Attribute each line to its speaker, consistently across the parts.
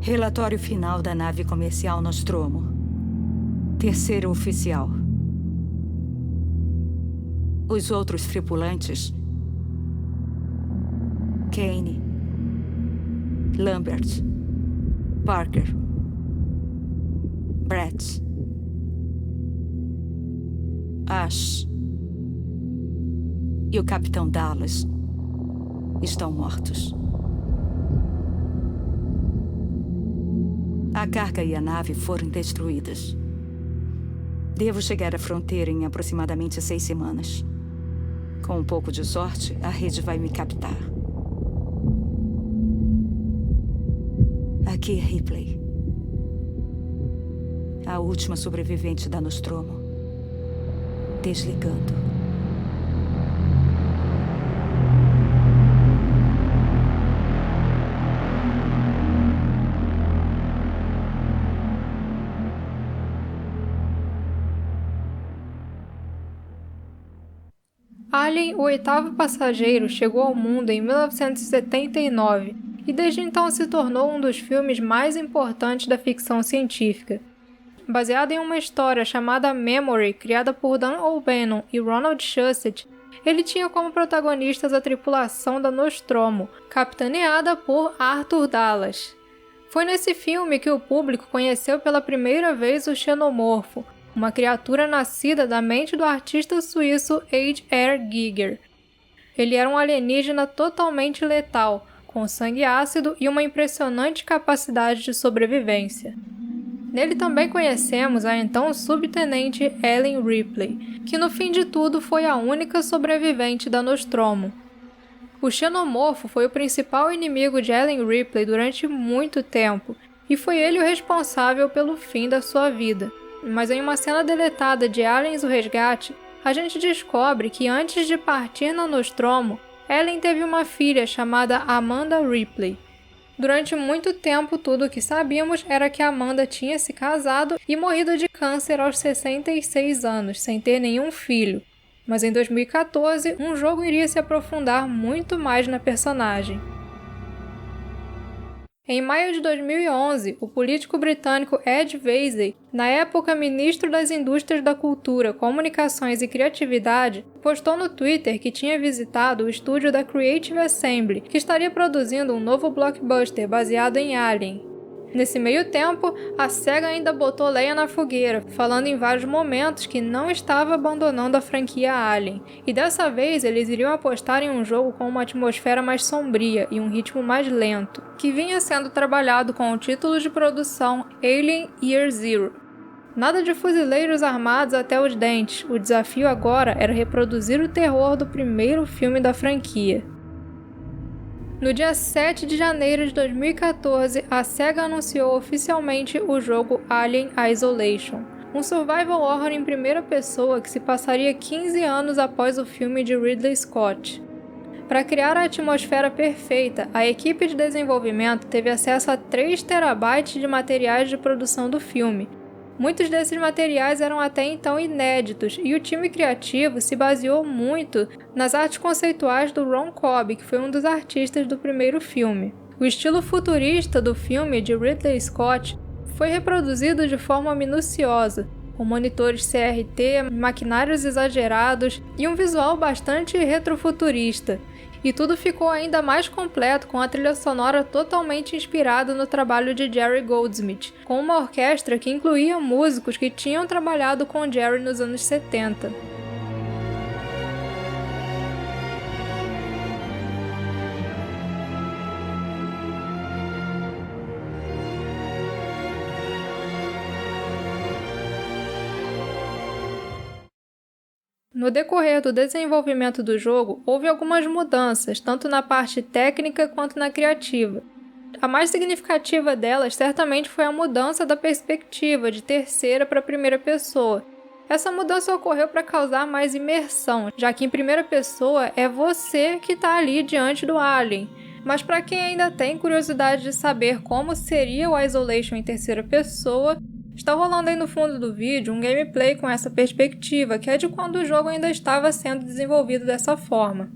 Speaker 1: Relatório final da nave comercial Nostromo. Terceiro oficial. Os outros tripulantes: Kane, Lambert, Parker, Brett, Ash e o Capitão Dallas estão mortos. A carga e a nave foram destruídas. Devo chegar à fronteira em aproximadamente 6 semanas. Com um pouco de sorte, a rede vai me captar. Aqui é Ripley, a última sobrevivente da Nostromo. Desligando.
Speaker 2: Alien, o oitavo passageiro, chegou ao mundo em 1979 e desde então se tornou um dos filmes mais importantes da ficção científica. Baseado em uma história chamada Memory, criada por Dan O'Bannon e Ronald Shusett, ele tinha como protagonistas a tripulação da Nostromo, capitaneada por Arthur Dallas. Foi nesse filme que o público conheceu pela primeira vez o Xenomorfo, uma criatura nascida da mente do artista suíço H.R. Giger. Ele era um alienígena totalmente letal, com sangue ácido e uma impressionante capacidade de sobrevivência. Nele também conhecemos a então subtenente Ellen Ripley, que no fim de tudo foi a única sobrevivente da Nostromo. O Xenomorfo foi o principal inimigo de Ellen Ripley durante muito tempo, e foi ele o responsável pelo fim da sua vida. Mas em uma cena deletada de Aliens: O Resgate, a gente descobre que antes de partir na Nostromo, Ellen teve uma filha chamada Amanda Ripley. Durante muito tempo, tudo o que sabíamos era que Amanda tinha se casado e morrido de câncer aos 66 anos, sem ter nenhum filho. Mas em 2014, um jogo iria se aprofundar muito mais na personagem. Em maio de 2011, o político britânico Ed Vaizey, na época ministro das Indústrias da Cultura, Comunicações e Criatividade, postou no Twitter que tinha visitado o estúdio da Creative Assembly, que estaria produzindo um novo blockbuster baseado em Alien. Nesse meio tempo, a SEGA ainda botou lenha na fogueira, falando em vários momentos que não estava abandonando a franquia Alien, e dessa vez eles iriam apostar em um jogo com uma atmosfera mais sombria e um ritmo mais lento, que vinha sendo trabalhado com o título de produção Alien Year Zero. Nada de fuzileiros armados até os dentes, o desafio agora era reproduzir o terror do primeiro filme da franquia. No dia 7 de janeiro de 2014, a SEGA anunciou oficialmente o jogo Alien Isolation, um survival horror em primeira pessoa que se passaria 15 anos após o filme de Ridley Scott. Para criar a atmosfera perfeita, a equipe de desenvolvimento teve acesso a 3 terabytes de materiais de produção do filme. Muitos desses materiais eram até então inéditos, e o time criativo se baseou muito nas artes conceituais do Ron Cobb, que foi um dos artistas do primeiro filme. O estilo futurista do filme de Ridley Scott foi reproduzido de forma minuciosa, com monitores CRT, maquinários exagerados e um visual bastante retrofuturista. E tudo ficou ainda mais completo com a trilha sonora totalmente inspirada no trabalho de Jerry Goldsmith, com uma orquestra que incluía músicos que tinham trabalhado com Jerry nos anos 70. No decorrer do desenvolvimento do jogo, houve algumas mudanças, tanto na parte técnica quanto na criativa. A mais significativa delas certamente foi a mudança da perspectiva de terceira para primeira pessoa. Essa mudança ocorreu para causar mais imersão, já que em primeira pessoa é você que está ali diante do alien. Mas para quem ainda tem curiosidade de saber como seria o Isolation em terceira pessoa, está rolando aí no fundo do vídeo um gameplay com essa perspectiva, que é de quando o jogo ainda estava sendo desenvolvido dessa forma.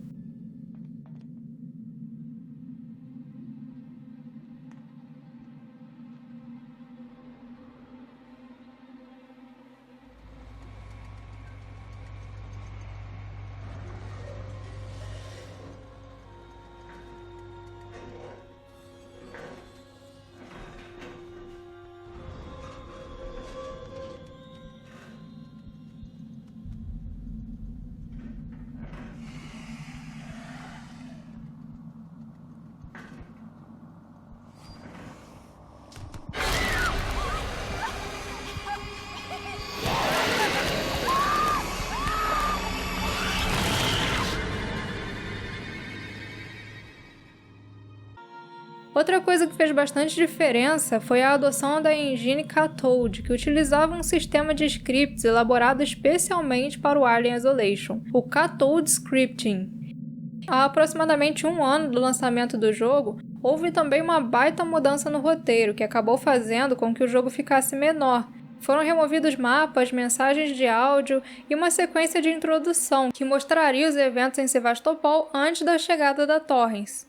Speaker 2: Outra coisa que fez bastante diferença foi a adoção da engine Cathode, que utilizava um sistema de scripts elaborado especialmente para o Alien Isolation, o Cathode Scripting. Há aproximadamente um ano do lançamento do jogo, houve também uma baita mudança no roteiro, que acabou fazendo com que o jogo ficasse menor. Foram removidos mapas, mensagens de áudio e uma sequência de introdução que mostraria os eventos em Sevastopol antes da chegada da Torrens.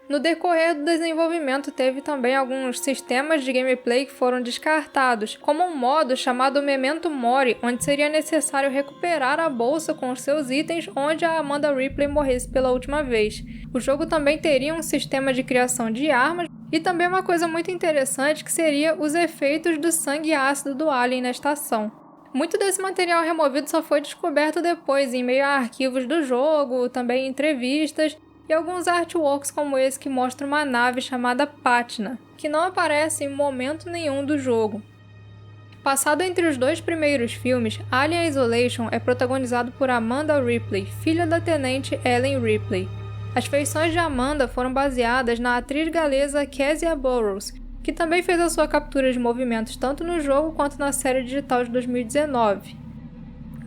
Speaker 2: No decorrer do desenvolvimento, teve também alguns sistemas de gameplay que foram descartados, como um modo chamado Memento Mori, onde seria necessário recuperar a bolsa com os seus itens onde a Amanda Ripley morresse pela última vez. O jogo também teria um sistema de criação de armas e também uma coisa muito interessante que seria os efeitos do sangue ácido do Alien na estação. Muito desse material removido só foi descoberto depois, em meio a arquivos do jogo, também entrevistas, e alguns artworks como esse que mostra uma nave chamada Patna, que não aparece em momento nenhum do jogo. Passado entre os dois primeiros filmes, Alien Isolation é protagonizado por Amanda Ripley, filha da tenente Ellen Ripley. As feições de Amanda foram baseadas na atriz galesa Kezia Burrows, que também fez a sua captura de movimentos tanto no jogo quanto na série digital de 2019.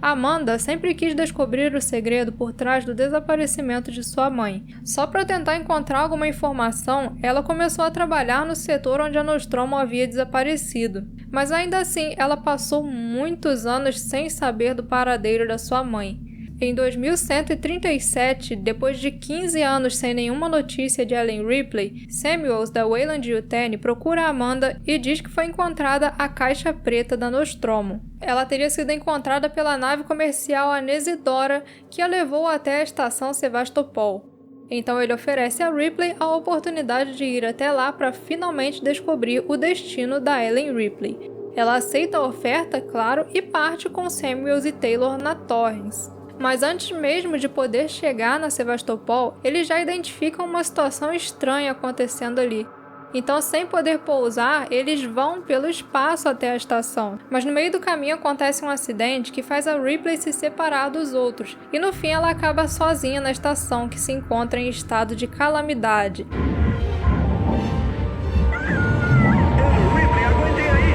Speaker 2: Amanda sempre quis descobrir o segredo por trás do desaparecimento de sua mãe. Só para tentar encontrar alguma informação, ela começou a trabalhar no setor onde a Nostromo havia desaparecido. Mas ainda assim, ela passou muitos anos sem saber do paradeiro da sua mãe. Em 2137, depois de 15 anos sem nenhuma notícia de Ellen Ripley, Samuels da Weyland-Yutani procura Amanda e diz que foi encontrada a caixa preta da Nostromo. Ela teria sido encontrada pela nave comercial Anesidora, que a levou até a estação Sevastopol. Então ele oferece a Ripley a oportunidade de ir até lá para finalmente descobrir o destino da Ellen Ripley. Ela aceita a oferta, claro, e parte com Samuels e Taylor na Torrens. Mas antes mesmo de poder chegar na Sevastopol, eles já identificam uma situação estranha acontecendo ali. Então, sem poder pousar, eles vão pelo espaço até a estação. Mas no meio do caminho acontece um acidente que faz a Ripley se separar dos outros. E no fim ela acaba sozinha na estação, que se encontra em estado de calamidade.
Speaker 3: Ripley, aguentem aí!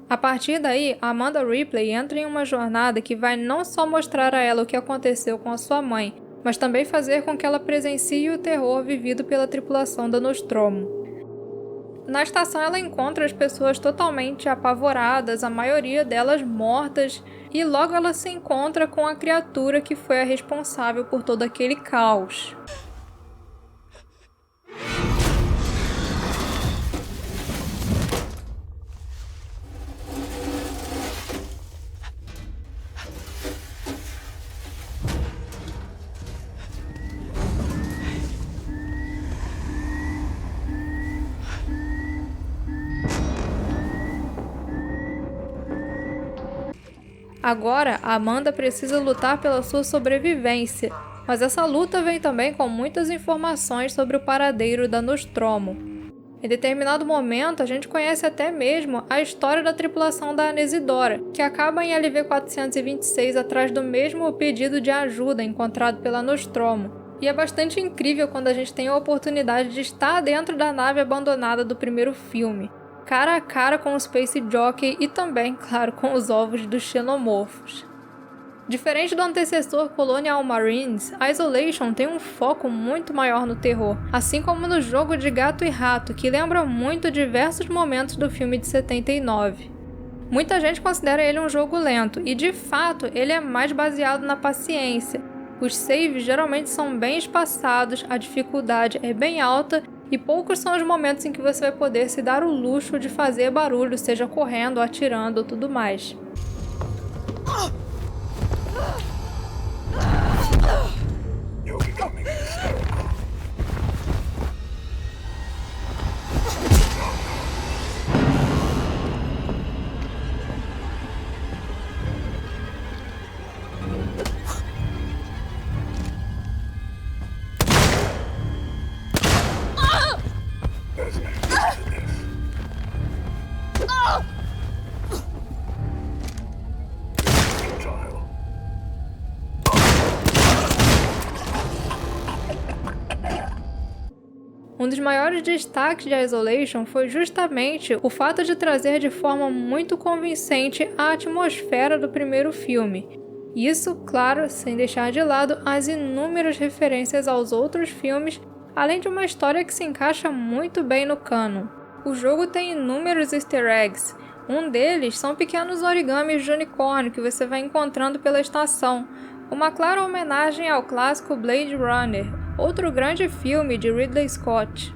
Speaker 2: A partir daí, Amanda Ripley entra em uma jornada que vai não só mostrar a ela o que aconteceu com a sua mãe, mas também fazer com que ela presencie o terror vivido pela tripulação da Nostromo. Na estação ela encontra as pessoas totalmente apavoradas, a maioria delas mortas, e logo ela se encontra com a criatura que foi a responsável por todo aquele caos. Agora, Amanda precisa lutar pela sua sobrevivência, mas essa luta vem também com muitas informações sobre o paradeiro da Nostromo. Em determinado momento, a gente conhece até mesmo a história da tripulação da Anesidora, que acaba em LV-426 atrás do mesmo pedido de ajuda encontrado pela Nostromo. E é bastante incrível quando a gente tem a oportunidade de estar dentro da nave abandonada do primeiro filme, cara a cara com o Space Jockey e também, claro, com os ovos dos xenomorfos. Diferente do antecessor Colonial Marines, a Isolation tem um foco muito maior no terror, assim como no jogo de gato e rato, que lembra muito diversos momentos do filme de 79. Muita gente considera ele um jogo lento, e de fato ele é mais baseado na paciência. Os saves geralmente são bem espaçados, a dificuldade é bem alta e poucos são os momentos em que você vai poder se dar o luxo de fazer barulho, seja correndo, atirando ou tudo mais. Um dos maiores destaques de Isolation foi justamente o fato de trazer de forma muito convincente a atmosfera do primeiro filme. Isso, claro, sem deixar de lado as inúmeras referências aos outros filmes, além de uma história que se encaixa muito bem no canon. O jogo tem inúmeros easter eggs. Um deles são pequenos origamis de unicórnio que você vai encontrando pela estação, uma clara homenagem ao clássico Blade Runner, outro grande filme de Ridley Scott.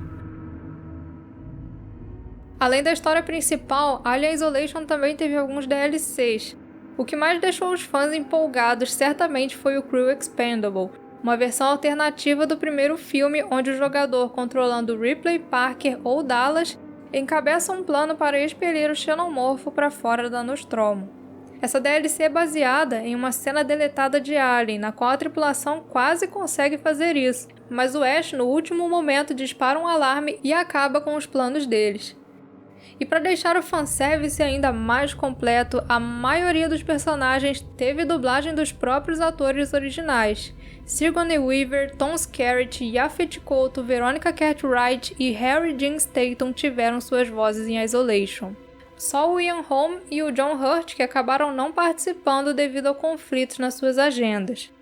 Speaker 2: Além da história principal, Alien Isolation também teve alguns DLCs. O que mais deixou os fãs empolgados certamente foi o Crew Expendable, uma versão alternativa do primeiro filme onde o jogador, controlando Ripley, Parker ou Dallas, encabeça um plano para expelir o xenomorfo para fora da Nostromo. Essa DLC é baseada em uma cena deletada de Alien, na qual a tripulação quase consegue fazer isso, mas o Ash no último momento dispara um alarme e acaba com os planos deles. E para deixar o fanservice ainda mais completo, a maioria dos personagens teve dublagem dos próprios atores originais. Sigourney Weaver, Tom Skerritt, Yaphet Kotto, Veronica Cartwright e Harry Dean Stanton tiveram suas vozes em Isolation. Só o Ian Holm e o John Hurt que acabaram não participando devido a conflitos nas suas agendas.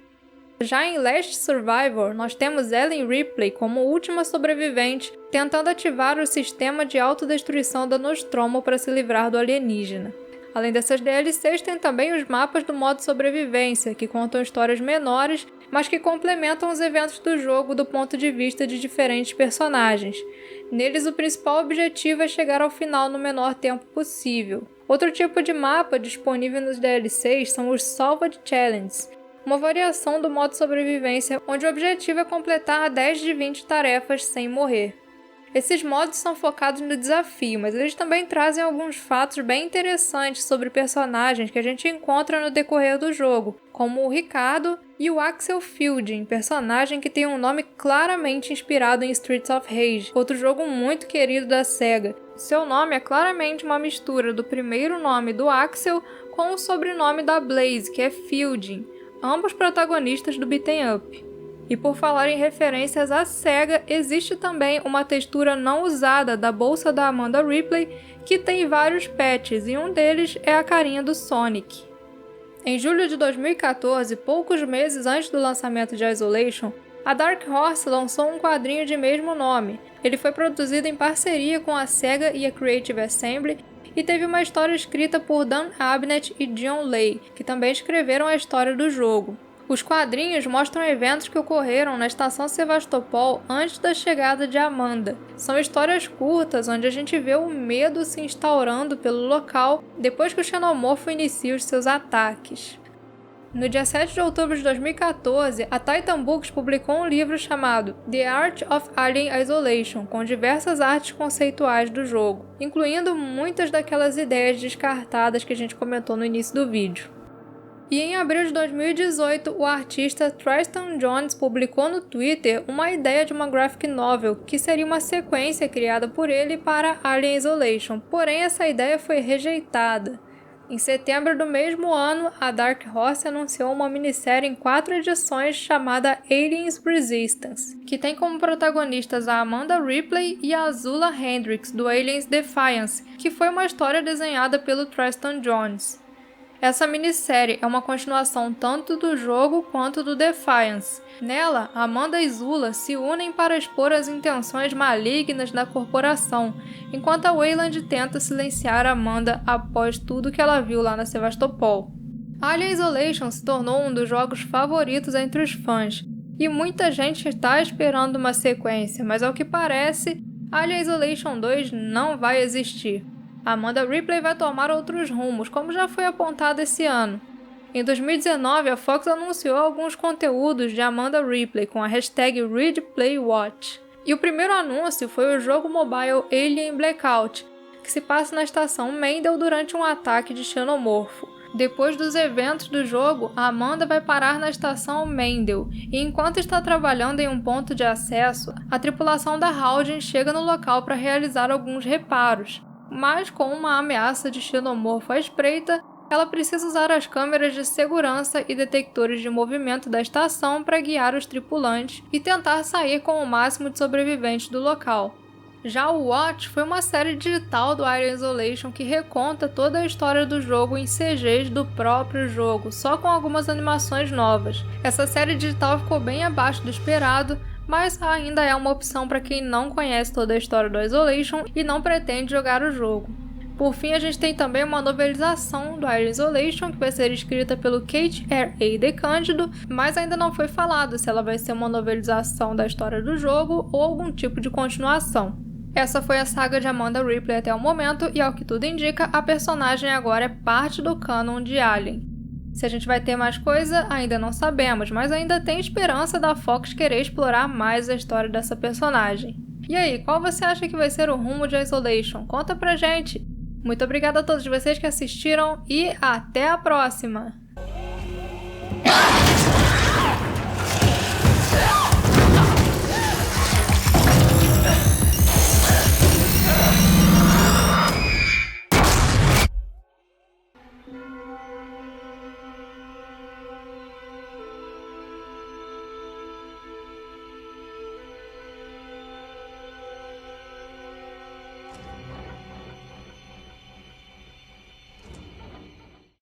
Speaker 2: Já em Last Survivor, nós temos Ellen Ripley como última sobrevivente, tentando ativar o sistema de autodestruição da Nostromo para se livrar do alienígena. Além dessas DLCs, tem também os mapas do modo sobrevivência, que contam histórias menores, mas que complementam os eventos do jogo do ponto de vista de diferentes personagens. Neles, o principal objetivo é chegar ao final no menor tempo possível. Outro tipo de mapa disponível nos DLCs são os Salvage Challenges, uma variação do modo sobrevivência, onde o objetivo é completar 10 de 20 tarefas sem morrer. Esses modos são focados no desafio, mas eles também trazem alguns fatos bem interessantes sobre personagens que a gente encontra no decorrer do jogo, como o Ricardo e o Axel Fielding, personagem que tem um nome claramente inspirado em Streets of Rage, outro jogo muito querido da SEGA. Seu nome é claramente uma mistura do primeiro nome do Axel com o sobrenome da Blaze, que é Fielding, ambos protagonistas do beat'em up. E por falar em referências à SEGA, existe também uma textura não usada da bolsa da Amanda Ripley, que tem vários patches, e um deles é a carinha do Sonic. Em julho de 2014, poucos meses antes do lançamento de Isolation, a Dark Horse lançou um quadrinho de mesmo nome. Ele foi produzido em parceria com a SEGA e a Creative Assembly, e teve uma história escrita por Dan Abnett e Dion Lay, que também escreveram a história do jogo. Os quadrinhos mostram eventos que ocorreram na estação Sevastopol antes da chegada de Amanda. São histórias curtas onde a gente vê o medo se instaurando pelo local depois que o xenomorfo inicia os seus ataques. No dia 7 de outubro de 2014, a Titan Books publicou um livro chamado The Art of Alien Isolation, com diversas artes conceituais do jogo, incluindo muitas daquelas ideias descartadas que a gente comentou no início do vídeo. E em abril de 2018, o artista Tristan Jones publicou no Twitter uma ideia de uma graphic novel, que seria uma sequência criada por ele para Alien Isolation, porém essa ideia foi rejeitada. Em setembro do mesmo ano, a Dark Horse anunciou uma minissérie em 4 edições chamada Aliens Resistance, que tem como protagonistas a Amanda Ripley e a Azula Hendricks, do Aliens Defiance, que foi uma história desenhada pelo Tristan Jones. Essa minissérie é uma continuação tanto do jogo quanto do Defiance. Nela, Amanda e Zula se unem para expor as intenções malignas da corporação, enquanto a Weyland tenta silenciar Amanda após tudo que ela viu lá na Sevastopol. Alien Isolation se tornou um dos jogos favoritos entre os fãs. E muita gente está esperando uma sequência, mas ao que parece, Alien Isolation 2 não vai existir. Amanda Ripley vai tomar outros rumos, como já foi apontado esse ano. Em 2019, a Fox anunciou alguns conteúdos de Amanda Ripley com a hashtag ReadPlayWatch. E o primeiro anúncio foi o jogo mobile Alien Blackout, que se passa na estação Mendel durante um ataque de xenomorfo. Depois dos eventos do jogo, a Amanda vai parar na estação Mendel, e enquanto está trabalhando em um ponto de acesso, a tripulação da Haldane chega no local para realizar alguns reparos. Mas com uma ameaça de xenomorfo à espreita, ela precisa usar as câmeras de segurança e detectores de movimento da estação para guiar os tripulantes e tentar sair com o máximo de sobreviventes do local. Já o Watch foi uma série digital do Alien Isolation que reconta toda a história do jogo em CGs do próprio jogo, só com algumas animações novas. Essa série digital ficou bem abaixo do esperado, mas ainda é uma opção para quem não conhece toda a história do Isolation e não pretende jogar o jogo. Por fim, a gente tem também uma novelização do Alien Isolation, que vai ser escrita pelo Kate R.A. DeCândido, mas ainda não foi falado se ela vai ser uma novelização da história do jogo ou algum tipo de continuação. Essa foi a saga de Amanda Ripley até o momento, e ao que tudo indica, a personagem agora é parte do canon de Alien. Se a gente vai ter mais coisa, ainda não sabemos, mas ainda tem esperança da Fox querer explorar mais a história dessa personagem. E aí, qual você acha que vai ser o rumo de Isolation? Conta pra gente! Muito obrigada a todos vocês que assistiram e até a próxima!